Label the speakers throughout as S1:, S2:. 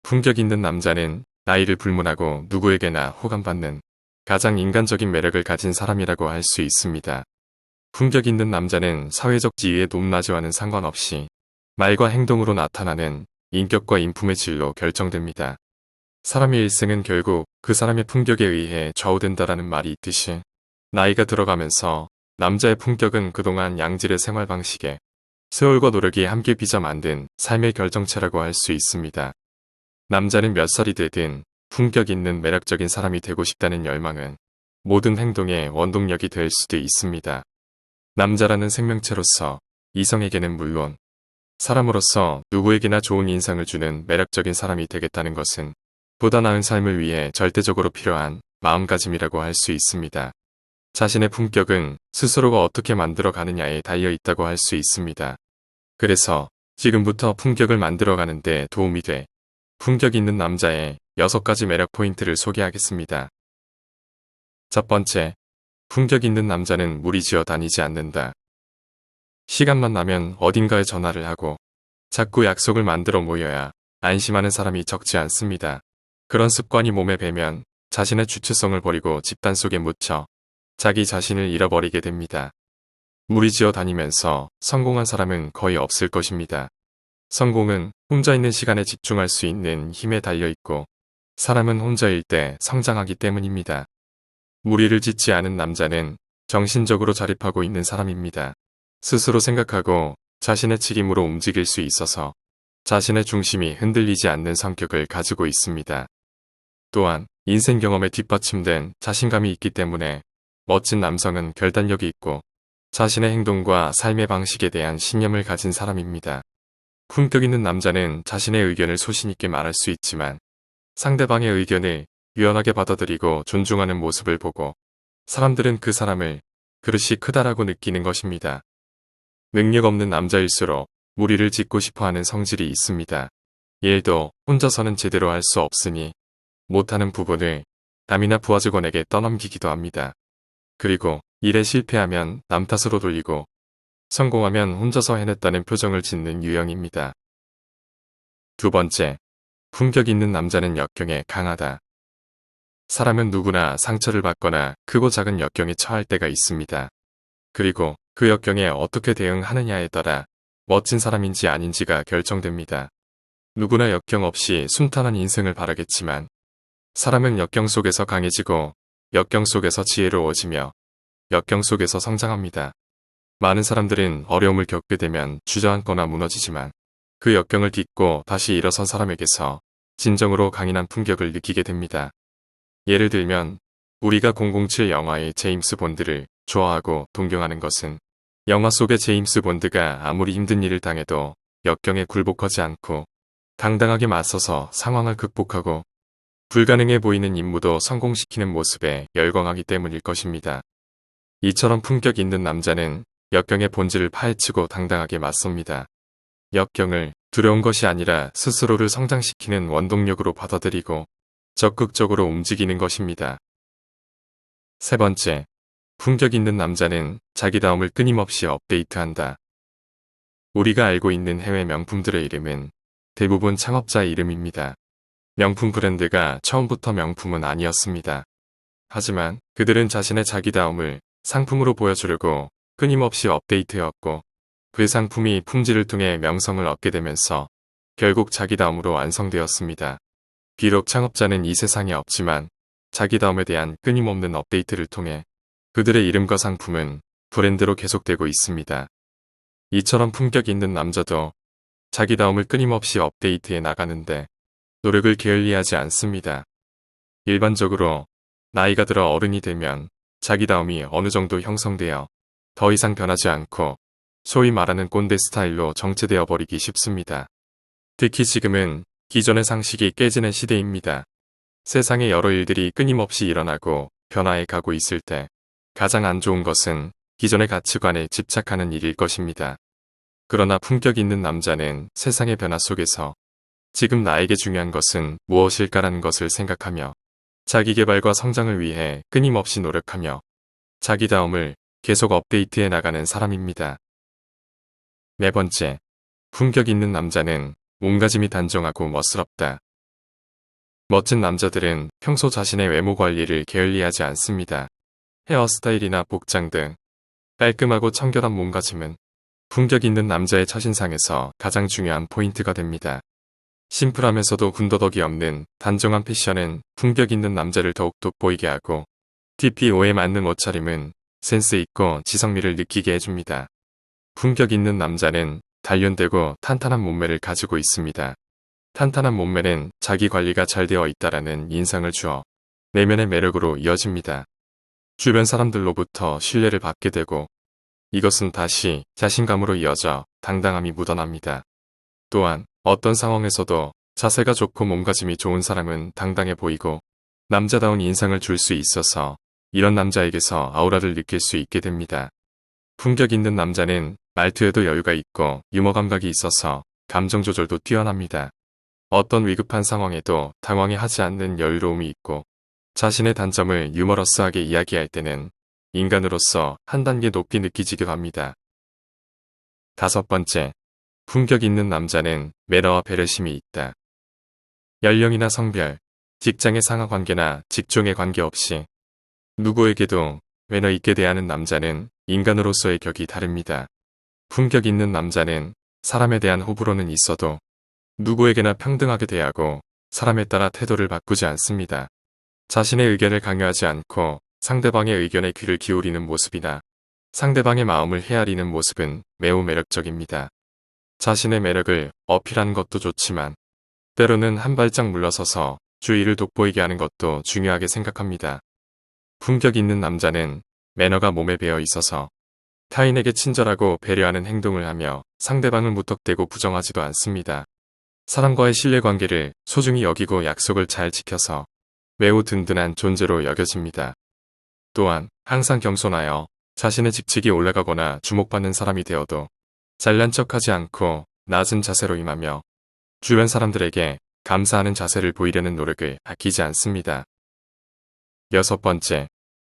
S1: 품격 있는 남자는 나이를 불문하고 누구에게나 호감받는 가장 인간적인 매력을 가진 사람이라고 할 수 있습니다. 품격 있는 남자는 사회적 지위의 높낮이와는 상관없이 말과 행동으로 나타나는 인격과 인품의 질로 결정됩니다. 사람의 일생은 결국 그 사람의 품격에 의해 좌우된다라는 말이 있듯이 나이가 들어가면서 남자의 품격은 그동안 양질의 생활 방식에 세월과 노력이 함께 빚어 만든 삶의 결정체라고 할 수 있습니다. 남자는 몇 살이 되든 품격 있는 매력적인 사람이 되고 싶다는 열망은 모든 행동의 원동력이 될 수도 있습니다. 남자라는 생명체로서 이성에게는 물론 사람으로서 누구에게나 좋은 인상을 주는 매력적인 사람이 되겠다는 것은 보다 나은 삶을 위해 절대적으로 필요한 마음가짐이라고 할 수 있습니다. 자신의 품격은 스스로가 어떻게 만들어 가느냐에 달려 있다고 할 수 있습니다. 그래서 지금부터 품격을 만들어 가는데 도움이 돼 품격 있는 남자의 6가지 매력 포인트를 소개하겠습니다. 첫 번째, 품격 있는 남자는 무리지어 다니지 않는다. 시간만 나면 어딘가에 전화를 하고 자꾸 약속을 만들어 모여야 안심하는 사람이 적지 않습니다. 그런 습관이 몸에 배면 자신의 주체성을 버리고 집단 속에 묻혀 자기 자신을 잃어버리게 됩니다. 무리지어 다니면서 성공한 사람은 거의 없을 것입니다. 성공은 혼자 있는 시간에 집중할 수 있는 힘에 달려 있고 사람은 혼자일 때 성장하기 때문입니다. 무리를 짓지 않은 남자는 정신적으로 자립하고 있는 사람입니다. 스스로 생각하고 자신의 책임으로 움직일 수 있어서 자신의 중심이 흔들리지 않는 성격을 가지고 있습니다. 또한 인생 경험에 뒷받침된 자신감이 있기 때문에 멋진 남성은 결단력이 있고 자신의 행동과 삶의 방식에 대한 신념을 가진 사람입니다. 품격 있는 남자는 자신의 의견을 소신 있게 말할 수 있지만 상대방의 의견을 유연하게 받아들이고 존중하는 모습을 보고 사람들은 그 사람을 그릇이 크다라고 느끼는 것입니다. 능력 없는 남자일수록 무리를 짓고 싶어하는 성질이 있습니다. 일도 혼자서는 제대로 할 수 없으니 못하는 부분을 남이나 부하 직원에게 떠넘기기도 합니다. 그리고 일에 실패하면 남 탓으로 돌리고 성공하면 혼자서 해냈다는 표정을 짓는 유형입니다. 두 번째, 품격 있는 남자는 역경에 강하다. 사람은 누구나 상처를 받거나 크고 작은 역경에 처할 때가 있습니다. 그리고 그 역경에 어떻게 대응하느냐에 따라 멋진 사람인지 아닌지가 결정됩니다. 누구나 역경 없이 순탄한 인생을 바라겠지만 사람은 역경 속에서 강해지고 역경 속에서 지혜로워지며 역경 속에서 성장합니다. 많은 사람들은 어려움을 겪게 되면 주저앉거나 무너지지만 그 역경을 딛고 다시 일어선 사람에게서 진정으로 강인한 품격을 느끼게 됩니다. 예를 들면 우리가 007 영화의 제임스 본드를 좋아하고 동경하는 것은 영화 속의 제임스 본드가 아무리 힘든 일을 당해도 역경에 굴복하지 않고 당당하게 맞서서 상황을 극복하고 불가능해 보이는 임무도 성공시키는 모습에 열광하기 때문일 것입니다. 이처럼 품격 있는 남자는 역경의 본질을 파헤치고 당당하게 맞섭니다. 역경을 두려운 것이 아니라 스스로를 성장시키는 원동력으로 받아들이고 적극적으로 움직이는 것입니다. 세 번째, 품격 있는 남자는 자기다움을 끊임없이 업데이트한다. 우리가 알고 있는 해외 명품들의 이름은 대부분 창업자의 이름입니다. 명품 브랜드가 처음부터 명품은 아니었습니다. 하지만 그들은 자신의 자기다움을 상품으로 보여주려고 끊임없이 업데이트해왔고 그 상품이 품질을 통해 명성을 얻게 되면서 결국 자기다움으로 완성되었습니다. 비록 창업자는 이 세상에 없지만 자기다움에 대한 끊임없는 업데이트를 통해 그들의 이름과 상품은 브랜드로 계속되고 있습니다. 이처럼 품격 있는 남자도 자기다움을 끊임없이 업데이트해 나가는데 노력을 게을리하지 않습니다. 일반적으로 나이가 들어 어른이 되면 자기다움이 어느 정도 형성되어 더 이상 변하지 않고 소위 말하는 꼰대 스타일로 정체되어 버리기 쉽습니다. 특히 지금은 기존의 상식이 깨지는 시대입니다. 세상에 여러 일들이 끊임없이 일어나고 변화해 가고 있을 때 가장 안 좋은 것은 기존의 가치관에 집착하는 일일 것입니다. 그러나 품격 있는 남자는 세상의 변화 속에서 지금 나에게 중요한 것은 무엇일까라는 것을 생각하며 자기 개발과 성장을 위해 끊임없이 노력하며 자기다움을 계속 업데이트해 나가는 사람입니다. 네 번째, 품격 있는 남자는 몸가짐이 단정하고 멋스럽다. 멋진 남자들은 평소 자신의 외모 관리를 게을리하지 않습니다. 헤어스타일이나 복장 등 깔끔하고 청결한 몸가짐은 품격 있는 남자의 첫인상에서 가장 중요한 포인트가 됩니다. 심플하면서도 군더더기 없는 단정한 패션은 품격 있는 남자를 더욱 돋보이게 하고, TPO에 맞는 옷차림은 센스 있고 지성미를 느끼게 해줍니다. 품격 있는 남자는 단련되고 탄탄한 몸매를 가지고 있습니다. 탄탄한 몸매는 자기 관리가 잘 되어 있다라는 인상을 주어 내면의 매력으로 이어집니다. 주변 사람들로부터 신뢰를 받게 되고, 이것은 다시 자신감으로 이어져 당당함이 묻어납니다. 또한 어떤 상황에서도 자세가 좋고 몸가짐이 좋은 사람은 당당해 보이고 남자다운 인상을 줄 수 있어서 이런 남자에게서 아우라를 느낄 수 있게 됩니다. 품격 있는 남자는 말투에도 여유가 있고 유머 감각이 있어서 감정 조절도 뛰어납니다. 어떤 위급한 상황에도 당황해하지 않는 여유로움이 있고, 자신의 단점을 유머러스하게 이야기할 때는 인간으로서 한 단계 높이 느끼지기도 합니다. 5번째, 품격 있는 남자는 매너와 배려심이 있다. 연령이나 성별, 직장의 상하 관계나 직종에 관계없이 누구에게도 매너 있게 대하는 남자는 인간으로서의 격이 다릅니다. 품격 있는 남자는 사람에 대한 호불호는 있어도 누구에게나 평등하게 대하고 사람에 따라 태도를 바꾸지 않습니다. 자신의 의견을 강요하지 않고 상대방의 의견에 귀를 기울이는 모습이나 상대방의 마음을 헤아리는 모습은 매우 매력적입니다. 자신의 매력을 어필하는 것도 좋지만 때로는 한 발짝 물러서서 주의를 돋보이게 하는 것도 중요하게 생각합니다. 품격 있는 남자는 매너가 몸에 배어 있어서 타인에게 친절하고 배려하는 행동을 하며 상대방을 무턱대고 부정하지도 않습니다. 사람과의 신뢰관계를 소중히 여기고 약속을 잘 지켜서 매우 든든한 존재로 여겨집니다. 또한 항상 겸손하여 자신의 직책이 올라가거나 주목받는 사람이 되어도 잘난 척하지 않고 낮은 자세로 임하며 주변 사람들에게 감사하는 자세를 보이려는 노력을 아끼지 않습니다. 6번째,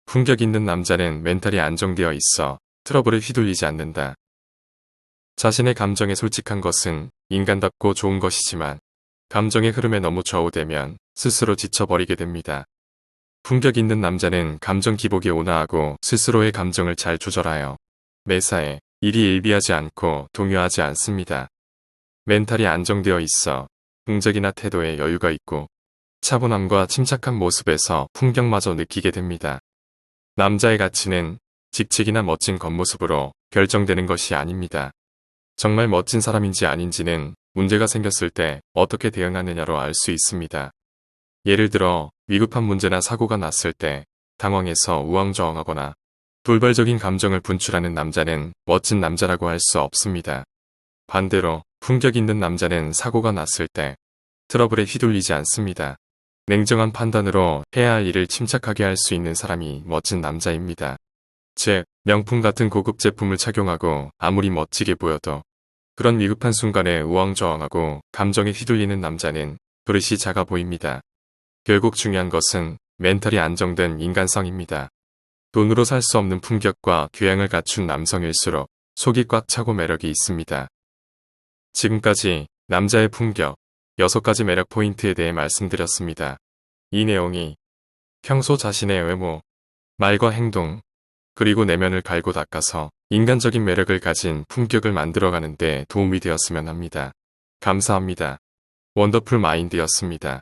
S1: 품격 있는 남자는 멘탈이 안정되어 있어 트러블에 휘둘리지 않는다. 자신의 감정에 솔직한 것은 인간답고 좋은 것이지만 감정의 흐름에 너무 좌우되면 스스로 지쳐버리게 됩니다. 품격 있는 남자는 감정 기복에 온화하고 스스로의 감정을 잘 조절하여 매사에 일희일비하지 않고 동요하지 않습니다. 멘탈이 안정되어 있어 동작이나 태도에 여유가 있고 차분함과 침착한 모습에서 품격마저 느끼게 됩니다. 남자의 가치는 직책이나 멋진 겉모습으로 결정되는 것이 아닙니다. 정말 멋진 사람인지 아닌지는 문제가 생겼을 때 어떻게 대응하느냐로 알 수 있습니다. 예를 들어 위급한 문제나 사고가 났을 때 당황해서 우왕좌왕하거나 돌발적인 감정을 분출하는 남자는 멋진 남자라고 할 수 없습니다. 반대로 품격 있는 남자는 사고가 났을 때 트러블에 휘둘리지 않습니다. 냉정한 판단으로 해야 할 일을 침착하게 할 수 있는 사람이 멋진 남자입니다. 즉, 명품 같은 고급 제품을 착용하고 아무리 멋지게 보여도 그런 위급한 순간에 우왕좌왕하고 감정에 휘둘리는 남자는 버릇이 작아 보입니다. 결국 중요한 것은 멘탈이 안정된 인간성입니다. 돈으로 살 수 없는 품격과 교양을 갖춘 남성일수록 속이 꽉 차고 매력이 있습니다. 지금까지 남자의 품격 6가지 매력 포인트에 대해 말씀드렸습니다. 이 내용이 평소 자신의 외모, 말과 행동, 그리고 내면을 갈고 닦아서 인간적인 매력을 가진 품격을 만들어가는 데 도움이 되었으면 합니다. 감사합니다. 원더풀 마인드였습니다.